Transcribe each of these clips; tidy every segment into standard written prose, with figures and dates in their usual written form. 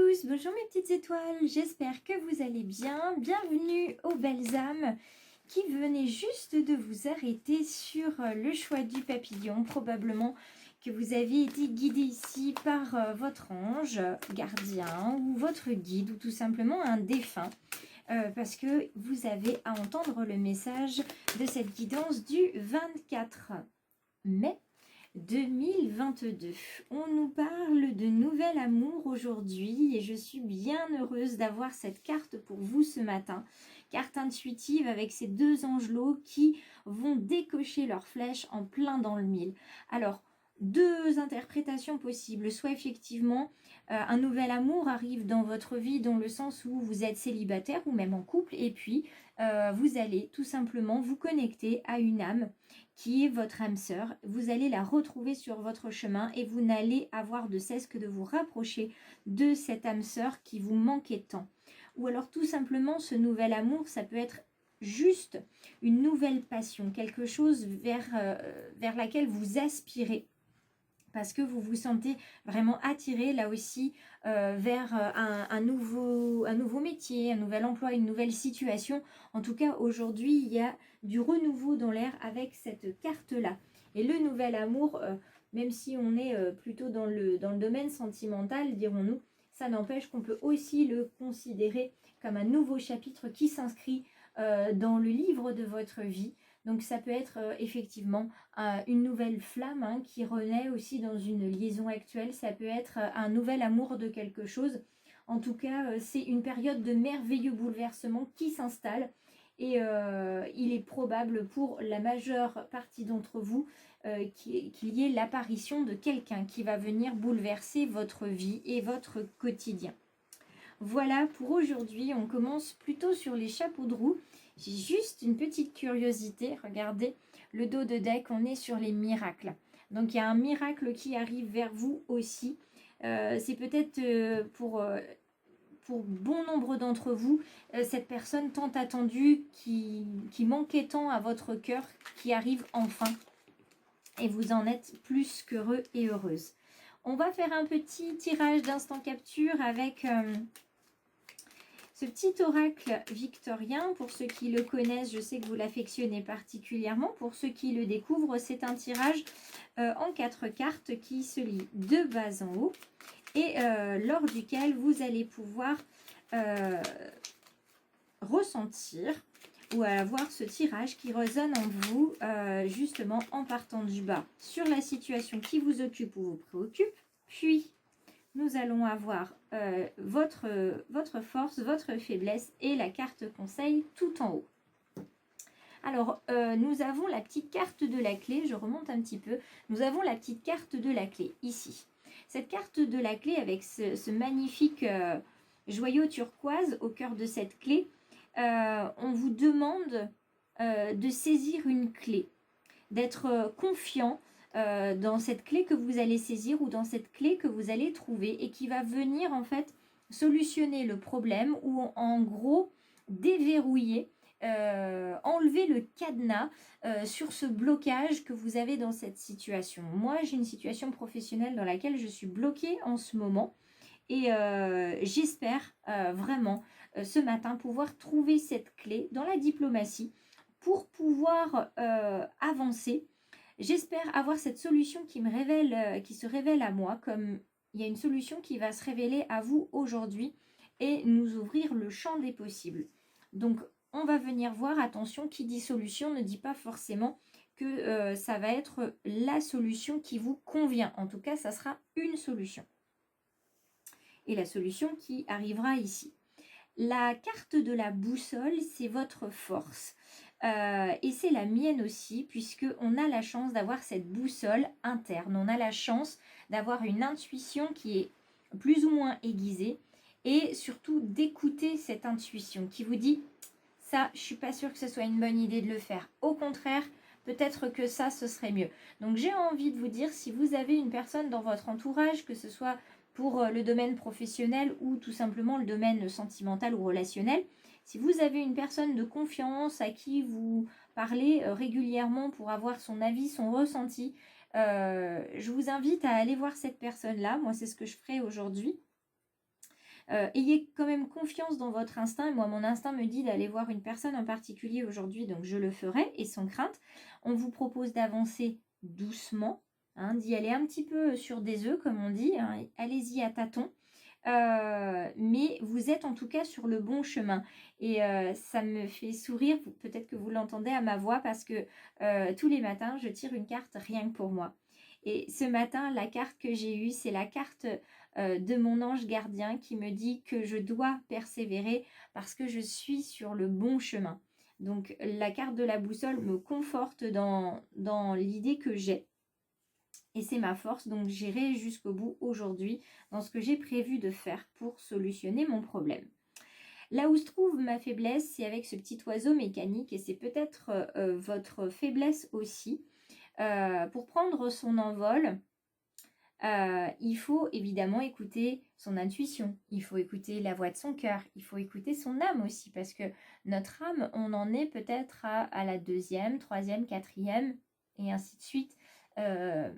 tous, bonjour mes petites étoiles, j'espère que vous allez bien. Bienvenue aux belles âmes qui venaient juste de vous arrêter sur le choix du papillon. Probablement que vous avez été guidé ici par votre ange gardien ou votre guide ou tout simplement un défunt. Parce que vous avez à entendre le message de cette guidance du 24 mai 2022. On nous parle de nouvel amour aujourd'hui et je suis bien heureuse d'avoir cette carte pour vous ce matin. Carte intuitive avec ces deux angelots qui vont décocher leurs flèches en plein dans le mille. Alors, deux interprétations possibles. Soit effectivement, un nouvel amour arrive dans votre vie dans le sens où vous êtes célibataire ou même en couple et puis vous allez tout simplement vous connecter à une âme qui est votre âme sœur. Vous allez la retrouver sur votre chemin et vous n'allez avoir de cesse que de vous rapprocher de cette âme sœur qui vous manquait tant. Ou alors tout simplement ce nouvel amour, ça peut être juste une nouvelle passion, quelque chose vers laquelle vous aspirez. Parce que vous vous sentez vraiment attiré là aussi vers un nouveau métier, un nouvel emploi, une nouvelle situation. En tout cas, aujourd'hui, il y a du renouveau dans l'air avec cette carte-là. Et le nouvel amour, même si on est plutôt dans le domaine sentimental, dirons-nous, ça n'empêche qu'on peut aussi le considérer comme un nouveau chapitre qui s'inscrit dans le livre de votre vie. Donc ça peut être effectivement une nouvelle flamme qui renaît aussi dans une liaison actuelle. Ça peut être un nouvel amour de quelque chose. En tout cas, c'est une période de merveilleux bouleversement qui s'installe. Et il est probable pour la majeure partie d'entre vous qu'il y ait l'apparition de quelqu'un qui va venir bouleverser votre vie et votre quotidien. Voilà pour aujourd'hui, on commence plutôt sur les chapeaux de roue. J'ai juste une petite curiosité, regardez le dos de deck, on est sur les miracles. Donc il y a un miracle qui arrive vers vous aussi. C'est peut-être pour bon nombre d'entre vous, cette personne tant attendue qui manquait tant à votre cœur, qui arrive enfin. Et vous en êtes plus qu'heureux et heureuse. On va faire un petit tirage d'instant capture avec... ce petit oracle victorien, pour ceux qui le connaissent, je sais que vous l'affectionnez particulièrement. Pour ceux qui le découvrent, c'est un tirage en 4 cartes qui se lit de bas en haut et lors duquel vous allez pouvoir ressentir ou avoir ce tirage qui résonne en vous justement en partant du bas sur la situation qui vous occupe ou vous préoccupe, puis nous allons avoir votre force, votre faiblesse et la carte conseil tout en haut. Alors, nous avons la petite carte de la clé, je remonte un petit peu. Nous avons la petite carte de la clé ici. Cette carte de la clé avec ce magnifique joyau turquoise au cœur de cette clé, on vous demande de saisir une clé, d'être confiant dans cette clé que vous allez saisir ou dans cette clé que vous allez trouver et qui va venir en fait solutionner le problème ou en gros déverrouiller, enlever le cadenas sur ce blocage que vous avez dans cette situation. Moi, j'ai une situation professionnelle dans laquelle je suis bloquée en ce moment et j'espère vraiment ce matin pouvoir trouver cette clé dans la diplomatie pour pouvoir avancer. J'espère avoir cette solution qui se révèle à moi, comme il y a une solution qui va se révéler à vous aujourd'hui et nous ouvrir le champ des possibles. Donc, on va venir voir, attention, qui dit solution ne dit pas forcément que ça va être la solution qui vous convient. En tout cas, ça sera une solution. Et la solution qui arrivera ici. La carte de la boussole, c'est votre force. Et c'est la mienne aussi, puisqu'on a la chance d'avoir cette boussole interne. On a la chance d'avoir une intuition qui est plus ou moins aiguisée et surtout d'écouter cette intuition qui vous dit « ça, je ne suis pas sûre que ce soit une bonne idée de le faire. Au contraire, peut-être que ça, ce serait mieux. » Donc j'ai envie de vous dire, si vous avez une personne dans votre entourage, que ce soit pour le domaine professionnel ou tout simplement le domaine sentimental ou relationnel, si vous avez une personne de confiance à qui vous parlez régulièrement pour avoir son avis, son ressenti, je vous invite à aller voir cette personne-là. Moi, c'est ce que je ferai aujourd'hui. Ayez quand même confiance dans votre instinct. Et moi, mon instinct me dit d'aller voir une personne en particulier aujourd'hui, donc je le ferai, et sans crainte. On vous propose d'avancer doucement, hein, d'y aller un petit peu sur des œufs, comme on dit, hein. Allez-y à tâtons. Mais vous êtes en tout cas sur le bon chemin. Et ça me fait sourire, peut-être que vous l'entendez à ma voix, parce que tous les matins, je tire une carte rien que pour moi. Et ce matin, la carte que j'ai eue, c'est la carte de mon ange gardien qui me dit que je dois persévérer parce que je suis sur le bon chemin. Donc la carte de la boussole me conforte dans l'idée que j'ai. Et c'est ma force, donc j'irai jusqu'au bout aujourd'hui dans ce que j'ai prévu de faire pour solutionner mon problème. Là où se trouve ma faiblesse, c'est avec ce petit oiseau mécanique, et c'est peut-être votre faiblesse aussi. Pour prendre son envol, il faut évidemment écouter son intuition, il faut écouter la voix de son cœur, il faut écouter son âme aussi, parce que notre âme, on en est peut-être à la 2e, 3e, 4e, et ainsi de suite,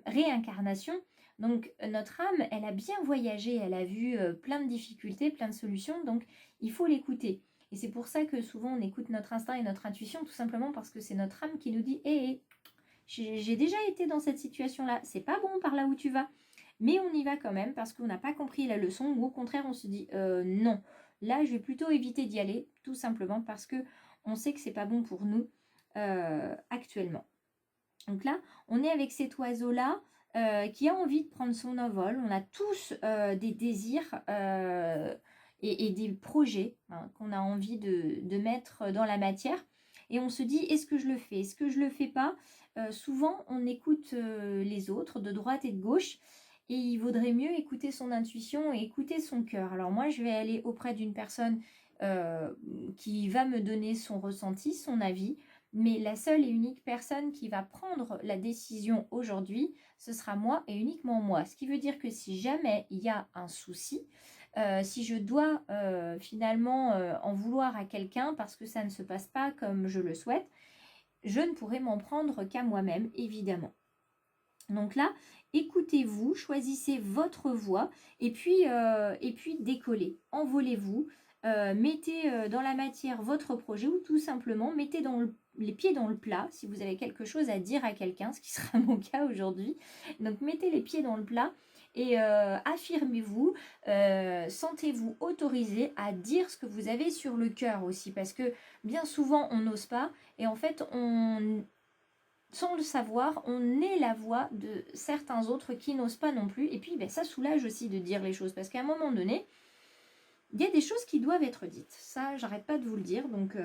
réincarnation. Donc notre âme, elle a bien voyagé, elle a vu plein de difficultés, plein de solutions, donc il faut l'écouter. Et c'est pour ça que souvent on écoute notre instinct et notre intuition, tout simplement parce que c'est notre âme qui nous dit « Hé, j'ai déjà été dans cette situation-là, c'est pas bon par là où tu vas ». Mais on y va quand même parce qu'on n'a pas compris la leçon, ou au contraire on se dit non, là je vais plutôt éviter d'y aller, tout simplement parce que on sait que c'est pas bon pour nous actuellement. Donc là, on est avec cet oiseau-là qui a envie de prendre son envol. On a tous des désirs et des projets, hein, qu'on a envie de mettre dans la matière. Et on se dit, est-ce que je le fais? Est-ce que je le fais pas? Souvent, on écoute les autres de droite et de gauche. Et il vaudrait mieux écouter son intuition et écouter son cœur. Alors moi, je vais aller auprès d'une personne qui va me donner son ressenti, son avis. Mais la seule et unique personne qui va prendre la décision aujourd'hui, ce sera moi et uniquement moi. Ce qui veut dire que si jamais il y a un souci, si je dois finalement en vouloir à quelqu'un parce que ça ne se passe pas comme je le souhaite, je ne pourrai m'en prendre qu'à moi-même, évidemment. Donc là, écoutez-vous, choisissez votre voie et puis décollez, envolez-vous, mettez dans la matière votre projet ou tout simplement mettez les pieds dans le plat si vous avez quelque chose à dire à quelqu'un, ce qui sera mon cas aujourd'hui. Donc mettez les pieds dans le plat et affirmez-vous, sentez-vous autorisé à dire ce que vous avez sur le cœur aussi, parce que bien souvent on n'ose pas et en fait sans le savoir, on est la voix de certains autres qui n'osent pas non plus. Et puis, ça soulage aussi de dire les choses. Parce qu'à un moment donné, il y a des choses qui doivent être dites. Ça, j'arrête pas de vous le dire. Donc,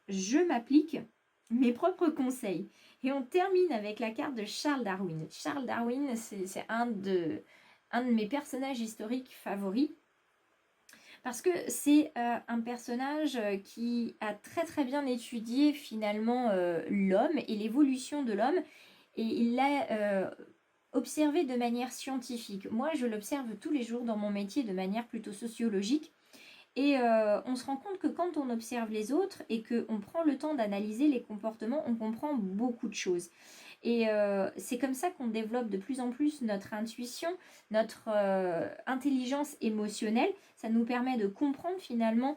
je m'applique mes propres conseils. Et on termine avec la carte de Charles Darwin. Charles Darwin, c'est un de mes personnages historiques favoris. Parce que c'est un personnage qui a très très bien étudié finalement l'homme et l'évolution de l'homme. Et il l'a observé de manière scientifique. Moi, je l'observe tous les jours dans mon métier de manière plutôt sociologique. Et on se rend compte que quand on observe les autres et qu'on prend le temps d'analyser les comportements, on comprend beaucoup de choses. Et c'est comme ça qu'on développe de plus en plus notre intuition, notre intelligence émotionnelle. Ça nous permet de comprendre finalement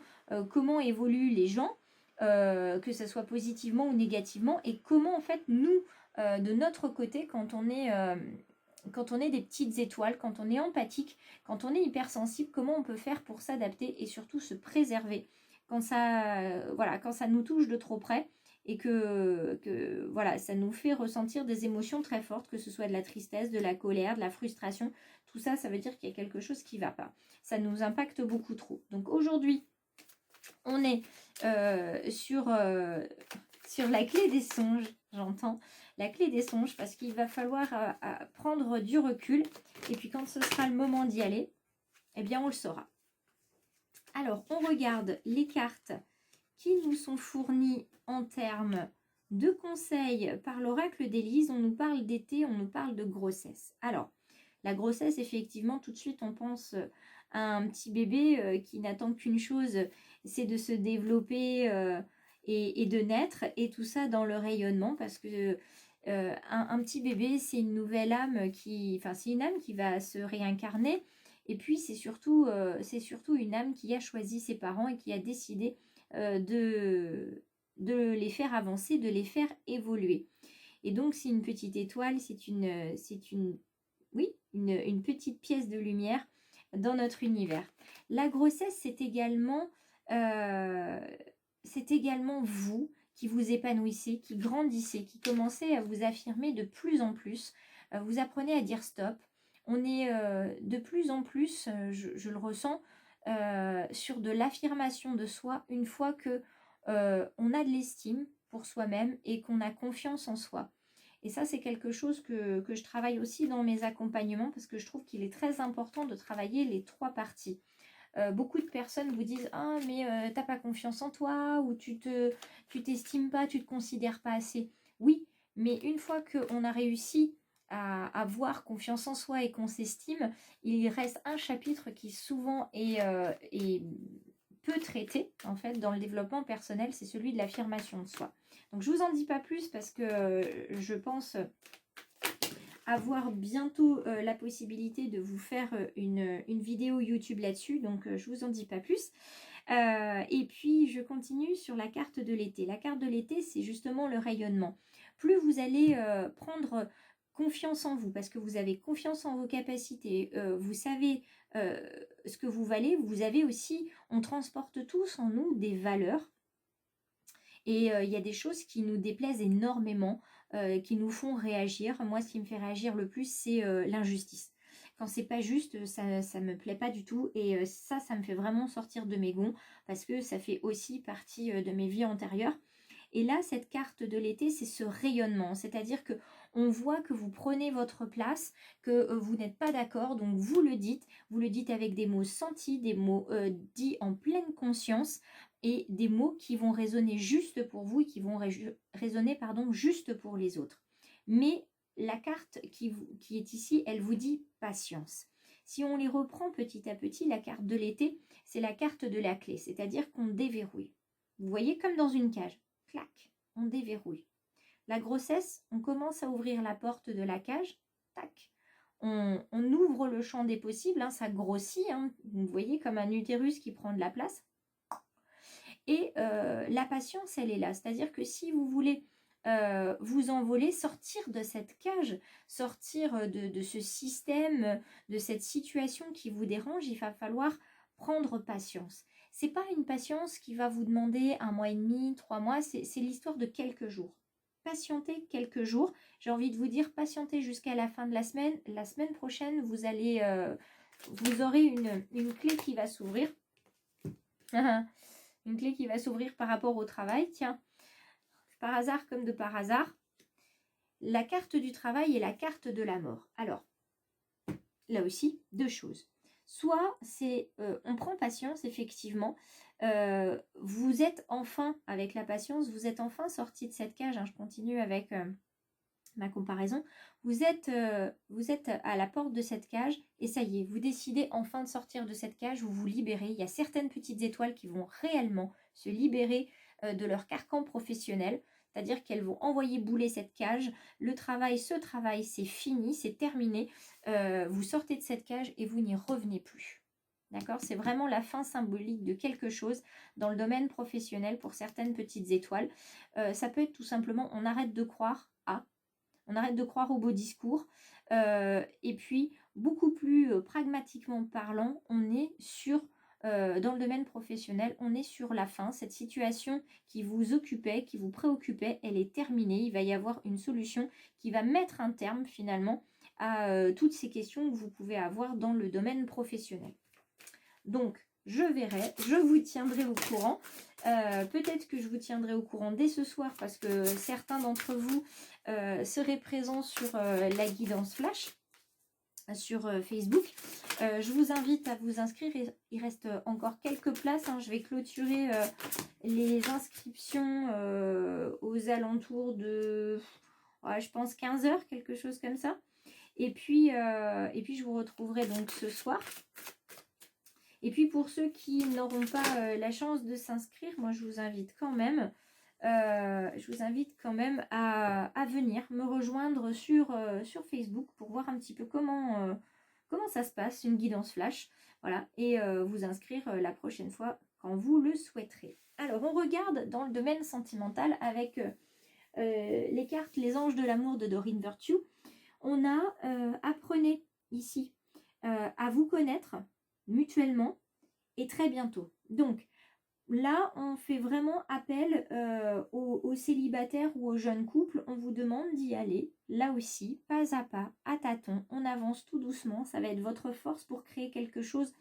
comment évoluent les gens, que ce soit positivement ou négativement, et comment en fait nous, de notre côté, quand on est des petites étoiles, quand on est empathique, quand on est hypersensible, comment on peut faire pour s'adapter et surtout se préserver quand ça nous touche de trop près. Et que voilà, ça nous fait ressentir des émotions très fortes, que ce soit de la tristesse, de la colère, de la frustration. Tout ça, ça veut dire qu'il y a quelque chose qui ne va pas. Ça nous impacte beaucoup trop. Donc aujourd'hui, on est sur la clé des songes, j'entends. La clé des songes, parce qu'il va falloir prendre du recul. Et puis quand ce sera le moment d'y aller, eh bien on le saura. Alors, on regarde les cartes qui nous sont fournis en termes de conseils par l'oracle d'Élise. On nous parle d'été, on nous parle de grossesse. Alors, la grossesse, effectivement, tout de suite, on pense à un petit bébé qui n'attend qu'une chose, c'est de se développer et de naître, et tout ça dans le rayonnement, parce que un petit bébé, c'est une nouvelle âme c'est une âme qui va se réincarner, Et puis c'est surtout une âme qui a choisi ses parents et qui a décidé de les faire avancer, de les faire évoluer. Et donc c'est une petite étoile, oui, une petite pièce de lumière dans notre univers. La grossesse, c'est également vous qui vous épanouissez, qui grandissez, qui commencez à vous affirmer de plus en plus. Vous apprenez à dire stop. On est de plus en plus, je le ressens, sur de l'affirmation de soi une fois que on a de l'estime pour soi-même et qu'on a confiance en soi. Et ça, c'est quelque chose que je travaille aussi dans mes accompagnements parce que je trouve qu'il est très important de travailler les 3 parties. Beaucoup de personnes vous disent « Ah, mais t'as pas confiance en toi » ou « tu t'estimes pas, tu te considères pas assez ». Oui, mais une fois qu'on a réussi à avoir confiance en soi et qu'on s'estime, il reste un chapitre qui souvent est peu traité en fait dans le développement personnel, c'est celui de l'affirmation de soi. Donc je vous en dis pas plus parce que je pense avoir bientôt la possibilité de vous faire une vidéo YouTube là-dessus, donc je vous en dis pas plus. Et puis je continue sur la carte de l'été. La carte de l'été, c'est justement le rayonnement. Plus vous allez prendre confiance en vous, parce que vous avez confiance en vos capacités, vous savez ce que vous valez, vous avez aussi, on transporte tous en nous des valeurs. Et il y a des choses qui nous déplaisent énormément, qui nous font réagir. Moi, ce qui me fait réagir le plus, c'est l'injustice. Quand c'est pas juste, ça me plaît pas du tout. Et ça me fait vraiment sortir de mes gonds parce que ça fait aussi partie de mes vies antérieures. Et là, cette carte de l'été, c'est ce rayonnement. C'est-à-dire que on voit que vous prenez votre place, que vous n'êtes pas d'accord, donc vous le dites avec des mots sentis, des mots dits en pleine conscience et des mots qui vont résonner juste pour vous et qui vont résonner juste pour les autres. Mais la carte qui est ici, elle vous dit patience. Si on les reprend petit à petit, la carte de l'été, c'est la carte de la clé, c'est-à-dire qu'on déverrouille. Vous voyez, comme dans une cage. Clac, on déverrouille. La grossesse, on commence à ouvrir la porte de la cage. Tac. On ouvre le champ des possibles, hein, ça grossit. Hein, vous voyez, comme un utérus qui prend de la place. Et la patience, elle est là. C'est-à-dire que si vous voulez vous envoler, sortir de cette cage, sortir de ce système, de cette situation qui vous dérange, il va falloir prendre patience. C'est pas une patience qui va vous demander 1 mois et demi, 3 mois, c'est l'histoire de quelques jours. Patientez quelques jours. J'ai envie de vous dire, patientez jusqu'à la fin de la semaine. La semaine prochaine, vous aurez une clé qui va s'ouvrir. Une clé qui va s'ouvrir par rapport au travail. Tiens, par hasard comme de par hasard, la carte du travail et la carte de la mort. Alors, là aussi, 2 choses. Soit c'est, on prend patience, effectivement. Vous êtes enfin, avec la patience, vous êtes enfin sorti de cette cage. Hein, je continue avec ma comparaison. Vous êtes à la porte de cette cage et ça y est, vous décidez enfin de sortir de cette cage, vous vous libérez. Il y a certaines petites étoiles qui vont réellement se libérer de leur carcan professionnel. C'est-à-dire qu'elles vont envoyer bouler cette cage. Ce travail, c'est fini, c'est terminé. Vous sortez de cette cage et vous n'y revenez plus. D'accord? C'est vraiment la fin symbolique de quelque chose dans le domaine professionnel pour certaines petites étoiles. Ça peut être tout simplement, on arrête de croire à, on arrête de croire aux beaux discours. Et puis, beaucoup plus pragmatiquement parlant, on est dans le domaine professionnel, on est sur la fin. Cette situation qui vous occupait, qui vous préoccupait, elle est terminée. Il va y avoir une solution qui va mettre un terme finalement à toutes ces questions que vous pouvez avoir dans le domaine professionnel. Donc, je verrai, je vous tiendrai au courant. Peut-être que je vous tiendrai au courant dès ce soir parce que certains d'entre vous seraient présents sur la guidance flash sur Facebook. Je vous invite à vous inscrire. Il reste encore quelques places. Hein. Je vais clôturer les inscriptions aux alentours de, je pense, 15 heures, quelque chose comme ça. Et puis je vous retrouverai donc ce soir. Et puis pour ceux qui n'auront pas la chance de s'inscrire, moi je vous invite quand même, à venir me rejoindre sur Facebook pour voir un petit peu comment comment ça se passe, une guidance flash, voilà, et vous inscrire la prochaine fois quand vous le souhaiterez. Alors, on regarde dans le domaine sentimental avec les cartes Les Anges de l'amour de Doreen Virtue. On a apprenez ici à vous connaître mutuellement et très bientôt. Donc, là, on fait vraiment appel aux célibataires ou aux jeunes couples. On vous demande d'y aller, là aussi, pas à pas, à tâtons. On avance tout doucement. Ça va être votre force pour créer quelque chose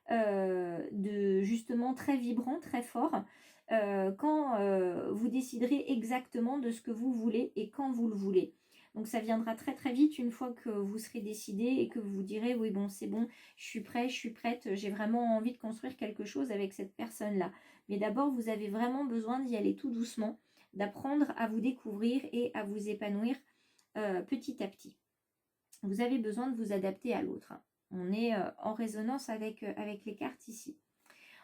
de justement très vibrant, très fort. Quand vous déciderez exactement de ce que vous voulez et quand vous le voulez. Donc ça viendra très très vite une fois que vous serez décidé et que vous direz oui bon c'est bon, je suis prêt, je suis prête, j'ai vraiment envie de construire quelque chose avec cette personne-là. Mais d'abord vous avez vraiment besoin d'y aller tout doucement, d'apprendre à vous découvrir et à vous épanouir petit à petit. Vous avez besoin de vous adapter à l'autre. Hein. On est en résonance avec les cartes ici.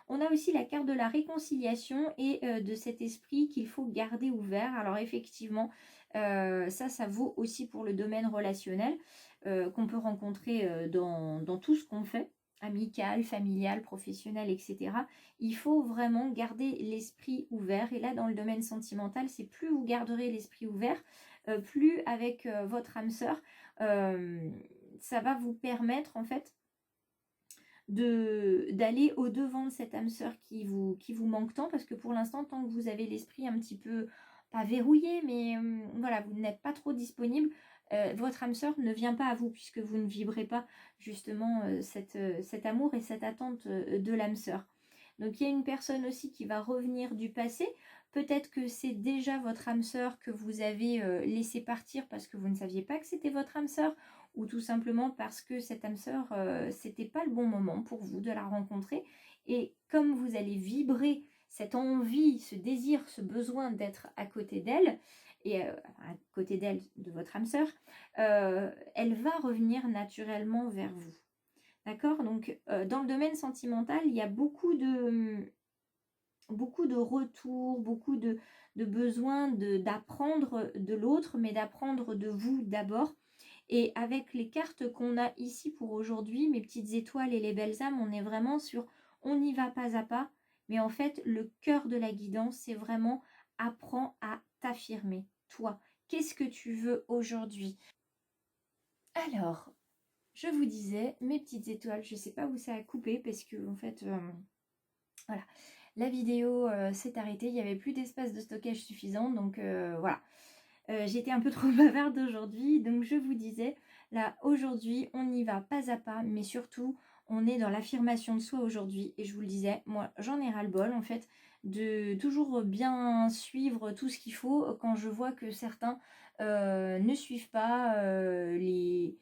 On a aussi la carte de la réconciliation et de cet esprit qu'il faut garder ouvert. Alors effectivement, ça vaut aussi pour le domaine relationnel qu'on peut rencontrer dans tout ce qu'on fait, amical, familial, professionnel, etc. Il faut vraiment garder l'esprit ouvert. Et là, dans le domaine sentimental, c'est plus vous garderez l'esprit ouvert, plus avec votre âme sœur, ça va vous permettre en fait d'aller au-devant de cette âme sœur qui vous manque tant, parce que pour l'instant, tant que vous avez l'esprit un petit peu, pas verrouillé, mais voilà, vous n'êtes pas trop disponible, votre âme sœur ne vient pas à vous, puisque vous ne vibrez pas justement cet amour et cette attente de l'âme sœur. Donc il y a une personne aussi qui va revenir du passé. Peut-être que c'est déjà votre âme sœur que vous avez laissé partir parce que vous ne saviez pas que c'était votre âme sœur, ou tout simplement parce que cette âme sœur, c'était pas le bon moment pour vous de la rencontrer. Et comme vous allez vibrer cette envie, ce désir, ce besoin d'être à côté d'elle, et à côté d'elle, de votre âme sœur, elle va revenir naturellement vers vous. D'accord? Donc, dans le domaine sentimental, il y a beaucoup de retours, beaucoup de besoin d'apprendre de l'autre, mais d'apprendre de vous d'abord. Et avec les cartes qu'on a ici pour aujourd'hui, mes petites étoiles et les belles âmes, on est vraiment sur on y va pas à pas. Mais en fait, le cœur de la guidance, c'est vraiment apprends à t'affirmer. Toi, qu'est-ce que tu veux aujourd'hui? Alors, je vous disais, mes petites étoiles, je ne sais pas où ça a coupé parce que en fait, voilà, la vidéo s'est arrêtée, il n'y avait plus d'espace de stockage suffisant, donc voilà. J'étais un peu trop bavarde aujourd'hui, donc je vous disais, là aujourd'hui, on y va pas à pas, mais surtout, on est dans l'affirmation de soi aujourd'hui, et je vous le disais, moi j'en ai ras-le-bol en fait, de toujours bien suivre tout ce qu'il faut quand je vois que certains ne suivent pas les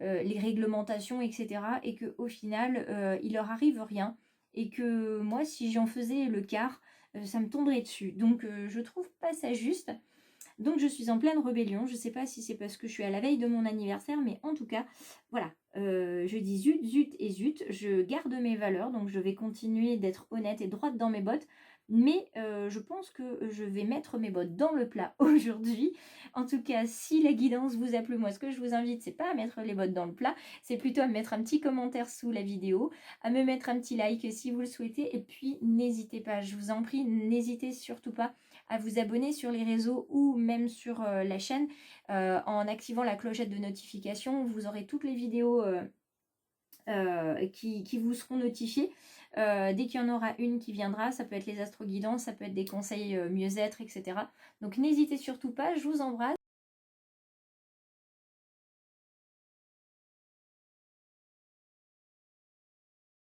réglementations, etc. Et qu'au final, il leur arrive rien. Et que moi, si j'en faisais le quart, ça me tomberait dessus. Donc, je trouve pas ça juste. Donc, je suis en pleine rébellion. Je ne sais pas si c'est parce que je suis à la veille de mon anniversaire, mais en tout cas, voilà. Je dis zut, zut et zut. Je garde mes valeurs, donc je vais continuer d'être honnête et droite dans mes bottes. Mais je pense que je vais mettre mes bottes dans le plat aujourd'hui. En tout cas, si la guidance vous a plu, moi ce que je vous invite, c'est pas à mettre les bottes dans le plat, c'est plutôt à mettre un petit commentaire sous la vidéo, à me mettre un petit like si vous le souhaitez, et puis n'hésitez pas, je vous en prie, n'hésitez surtout pas à vous abonner sur les réseaux ou même sur la chaîne en activant la clochette de notification. Vous aurez toutes les vidéos qui vous seront notifiées. Dès qu'il y en aura une qui viendra, ça peut être les astro-guidances, ça peut être des conseils mieux-être, etc. Donc n'hésitez surtout pas, je vous embrasse.